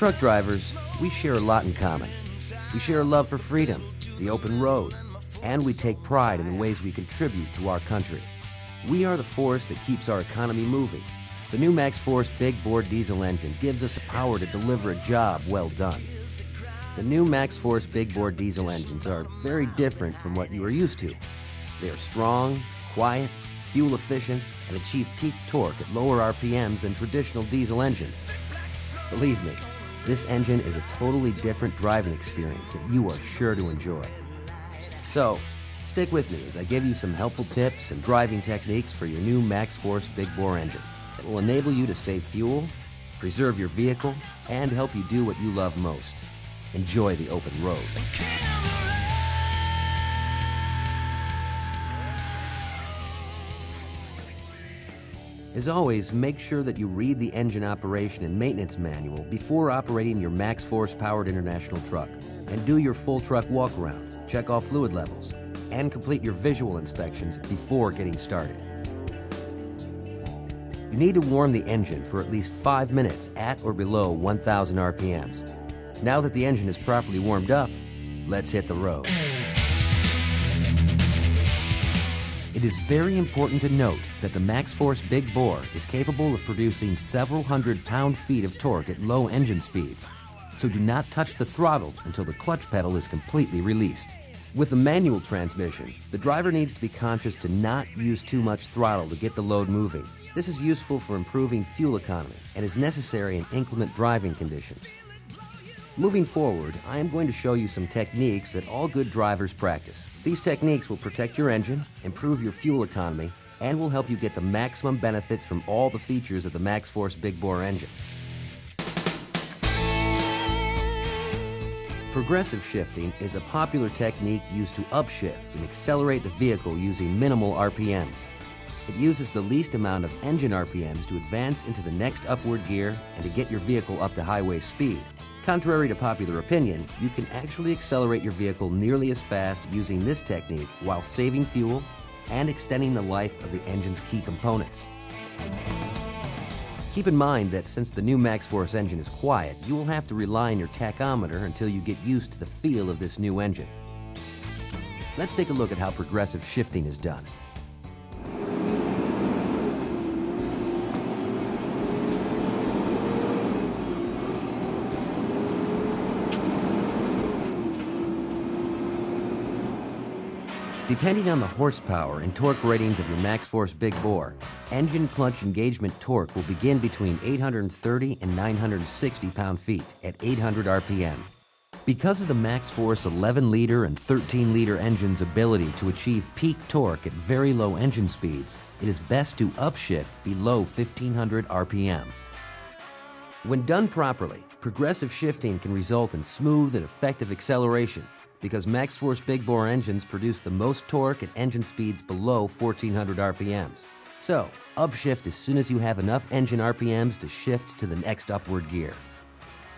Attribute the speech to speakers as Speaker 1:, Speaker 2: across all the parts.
Speaker 1: truck drivers, we share a lot in common. We share a love for freedom, the open road, and we take pride in the ways we contribute to our country. We are the force that keeps our economy moving. The new MaxxForce big bore diesel engine gives us the power to deliver a job well done. The new MaxxForce big bore diesel engines are very different from what you are used to. They are strong, quiet, fuel efficient, and achieve peak torque at lower RPMs than traditional diesel engines. Believe me, this engine is a totally different driving experience that you are sure to enjoy. So, stick with me as I give you some helpful tips and driving techniques for your new MaxxForce big bore engine that will enable you to save fuel, preserve your vehicle, and help you do what you love most. Enjoy the open road. As always, make sure that you read the engine operation and maintenance manual before operating your MaxxForce powered international truck, and do your full truck walk around, check all fluid levels, and complete your visual inspections before getting started. You need to warm the engine for at least 5 minutes at or below 1,000 RPMs. Now that the engine is properly warmed up, let's hit the road. It is very important to note that the MaxxForce Big Bore is capable of producing several hundred pound-feet of torque at low engine speeds, so do not touch the throttle until the clutch pedal is completely released. With a manual transmission, the driver needs to be conscious to not use too much throttle to get the load moving. This is useful for improving fuel economy and is necessary in inclement driving conditions. Moving forward, I am going to show you some techniques that all good drivers practice. These techniques will protect your engine, improve your fuel economy, and will help you get the maximum benefits from all the features of the MaxxForce Big Bore engine. Progressive shifting is a popular technique used to upshift and accelerate the vehicle using minimal RPMs. It uses the least amount of engine RPMs to advance into the next upward gear and to get your vehicle up to highway speed. Contrary to popular opinion, you can actually accelerate your vehicle nearly as fast using this technique while saving fuel and extending the life of the engine's key components. Keep in mind that since the new MaxxForce engine is quiet, you will have to rely on your tachometer until you get used to the feel of this new engine. Let's take a look at how progressive shifting is done. Depending on the horsepower and torque ratings of your MaxxForce Big Bore, engine clutch engagement torque will begin between 830 and 960 pound-feet at 800 RPM. Because of the MaxxForce 11-liter and 13-liter engine's ability to achieve peak torque at very low engine speeds, it is best to upshift below 1500 RPM. When done properly, progressive shifting can result in smooth and effective acceleration, because MaxxForce Big Bore engines produce the most torque at engine speeds below 1400 RPMs. So, upshift as soon as you have enough engine RPMs to shift to the next upward gear.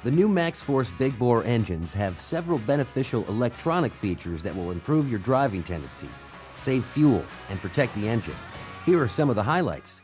Speaker 1: The new MaxxForce Big Bore engines have several beneficial electronic features that will improve your driving tendencies, save fuel, and protect the engine. Here are some of the highlights.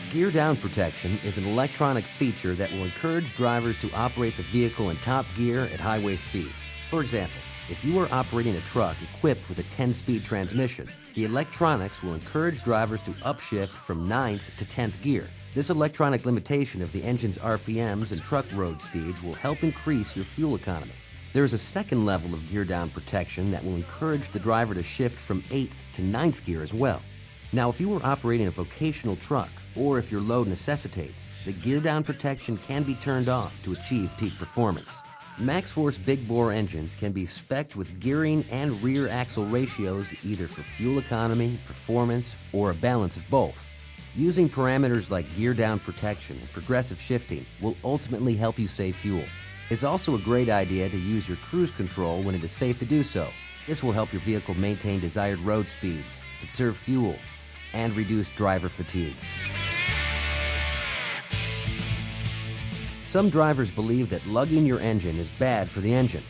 Speaker 1: Gear down protection is an electronic feature that will encourage drivers to operate the vehicle in top gear at highway speeds. For example, if you are operating a truck equipped with a 10-speed transmission, the electronics will encourage drivers to upshift from 9th to 10th gear. This electronic limitation of the engine's RPMs and truck road speeds will help increase your fuel economy. There is a second level of gear down protection that will encourage the driver to shift from 8th to 9th gear as well. Now, if you are operating a vocational truck, or if your load necessitates, the gear down protection can be turned off to achieve peak performance. MaxxForce Big Bore engines can be spec'd with gearing and rear axle ratios either for fuel economy, performance, or a balance of both. Using parameters like gear down protection and progressive shifting will ultimately help you save fuel. It's also a great idea to use your cruise control when it is safe to do so. This will help your vehicle maintain desired road speeds, conserve fuel, and reduce driver fatigue. Some drivers believe that lugging your engine is bad for the engine.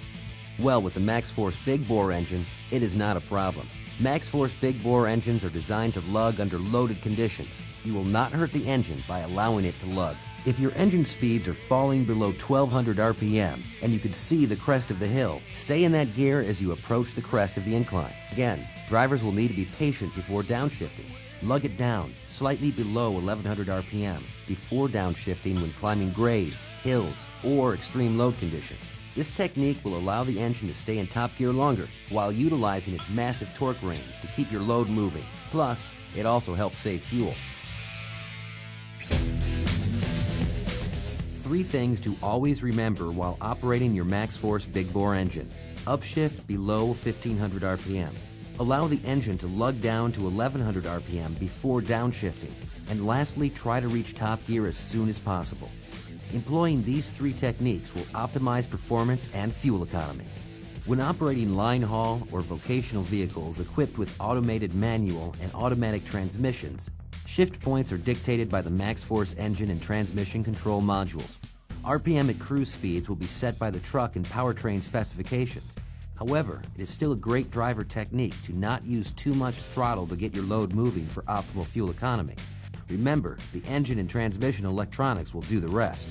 Speaker 1: Well, with the MaxxForce Big Bore engine, it is not a problem. MaxxForce Big Bore engines are designed to lug under loaded conditions. You will not hurt the engine by allowing it to lug. If your engine speeds are falling below 1200 RPM and you can see the crest of the hill, stay in that gear as you approach the crest of the incline. Again, drivers will need to be patient before downshifting. Lug it down slightly below 1100 RPM before downshifting when climbing grades, hills, or extreme load conditions. This technique will allow the engine to stay in top gear longer while utilizing its massive torque range to keep your load moving. Plus, it also helps save fuel. 3 things to always remember while operating your MaxxForce big bore engine. Upshift below 1500 RPM. Allow the engine to lug down to 1100 RPM before downshifting. And lastly, try to reach top gear as soon as possible. Employing these 3 techniques will optimize performance and fuel economy. When operating line haul or vocational vehicles equipped with automated manual and automatic transmissions, shift points are dictated by the MaxxForce engine and transmission control modules. RPM at cruise speeds will be set by the truck and powertrain specifications. However, it is still a great driver technique to not use too much throttle to get your load moving for optimal fuel economy. Remember, the engine and transmission electronics will do the rest.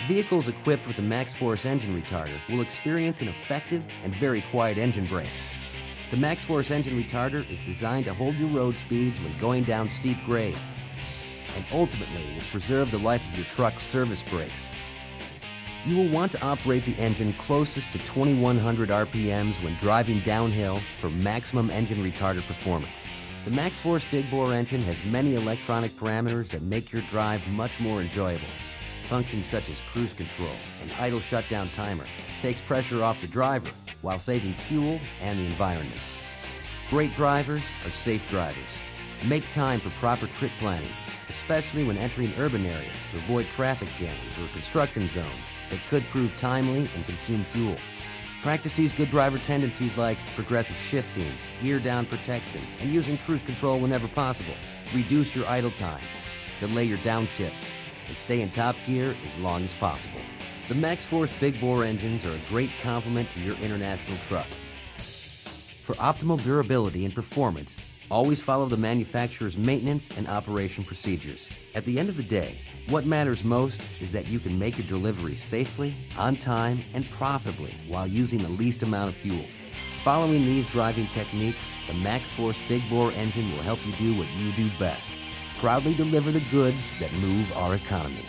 Speaker 1: Vehicles equipped with the MaxxForce engine retarder will experience an effective and very quiet engine brake. The MaxxForce engine retarder is designed to hold your road speeds when going down steep grades, and ultimately will preserve the life of your truck's service brakes. You will want to operate the engine closest to 2100 RPMs when driving downhill for maximum engine retarder performance. The MaxxForce big bore engine has many electronic parameters that make your drive much more enjoyable. Functions such as cruise control and idle shutdown timer takes pressure off the driver while saving fuel and the environment. Great drivers are safe drivers. Make time for proper trip planning, especially when entering urban areas to avoid traffic jams or construction zones that could prove timely and consume fuel. Practice these good driver tendencies like progressive shifting, gear down protection, and using cruise control whenever possible. Reduce your idle time, delay your downshifts, and stay in top gear as long as possible. The MaxxForce big bore engines are a great complement to your international truck. For optimal durability and performance, always follow the manufacturer's maintenance and operation procedures. At the end of the day, what matters most is that you can make your delivery safely, on time, and profitably while using the least amount of fuel. Following these driving techniques, the MaxxForce big bore engine will help you do what you do best. Proudly deliver the goods that move our economy.